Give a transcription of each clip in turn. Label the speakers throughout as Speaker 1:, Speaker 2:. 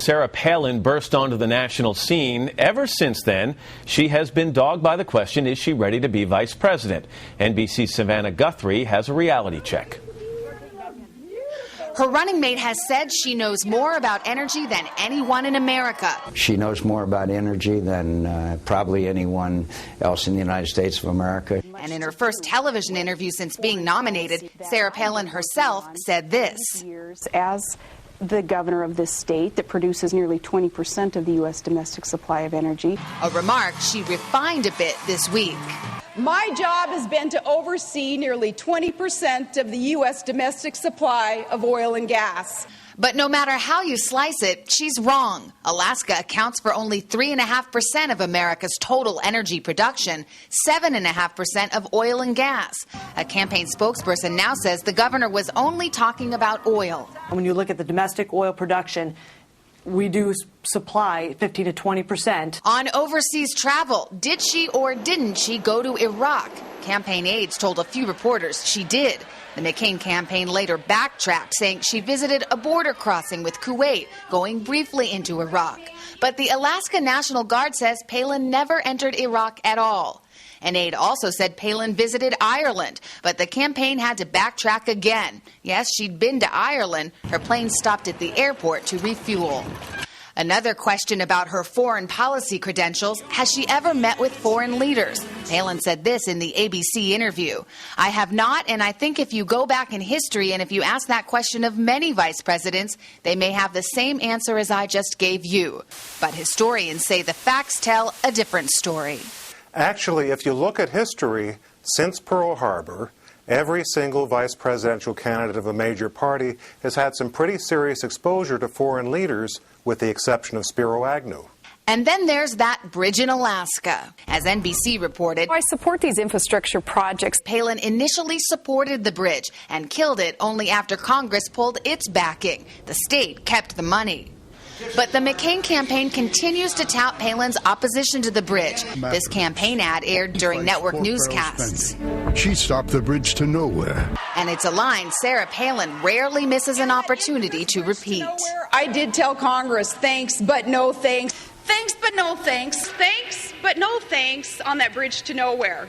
Speaker 1: Sarah Palin burst onto the national scene. Ever since then, she has been dogged by the question, is she ready to be vice president? NBC's Savannah Guthrie has a reality check.
Speaker 2: Her running mate has said she knows more about energy than anyone in America.
Speaker 3: She knows more about energy than probably anyone else in the United States of America.
Speaker 2: And in her first television interview since being nominated, Sarah Palin herself said this.
Speaker 4: As the governor of this state that produces nearly 20% of the U.S. domestic supply of energy.
Speaker 2: A remark she refined a bit this week.
Speaker 5: My job has been to oversee nearly 20% of the U.S. domestic supply of oil and gas.
Speaker 2: But no matter how you slice it, she's wrong. Alaska accounts for only 3.5% of America's total energy production, 7.5% of oil and gas. A campaign spokesperson now says the governor was only talking about oil.
Speaker 6: When you look at the domestic oil production, we do supply 15 to 20%.
Speaker 2: On overseas travel, did she or didn't she go to Iraq? Campaign aides told a few reporters she did. The McCain campaign later backtracked, saying she visited a border crossing with Kuwait, going briefly into Iraq. But the Alaska National Guard says Palin never entered Iraq at all. An aide also said Palin visited Ireland, but the campaign had to backtrack again. Yes, she'd been to Ireland. Her plane stopped at the airport to refuel. Another question about her foreign policy credentials, has she ever met with foreign leaders? Palin said this in the ABC interview. I have not, and I think if you go back in history and if you ask that question of many vice presidents, they may have the same answer as I just gave you. But historians say the facts tell a different story.
Speaker 7: Actually, if you look at history, since Pearl Harbor, every single vice presidential candidate of a major party has had some pretty serious exposure to foreign leaders, with the exception of Spiro Agnew.
Speaker 2: And then there's that bridge in Alaska. As NBC reported,
Speaker 4: I support these infrastructure projects.
Speaker 2: Palin initially supported the bridge and killed it only after Congress pulled its backing. The state kept the money. But the McCain campaign continues to tout Palin's opposition to the bridge. This campaign ad aired during network newscasts.
Speaker 8: She stopped the bridge to nowhere.
Speaker 2: And it's a line Sarah Palin rarely misses an opportunity to repeat.
Speaker 5: I did tell Congress, thanks, but no thanks. Thanks, but no thanks. Thanks, but no thanks on that bridge to nowhere.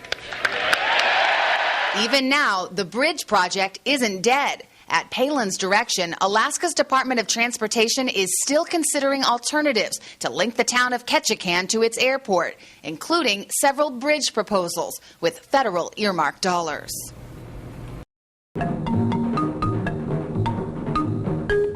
Speaker 2: Even now, the bridge project isn't dead. At Palin's direction, Alaska's Department of Transportation is still considering alternatives to link the town of Ketchikan to its airport, including several bridge proposals with federal earmarked dollars.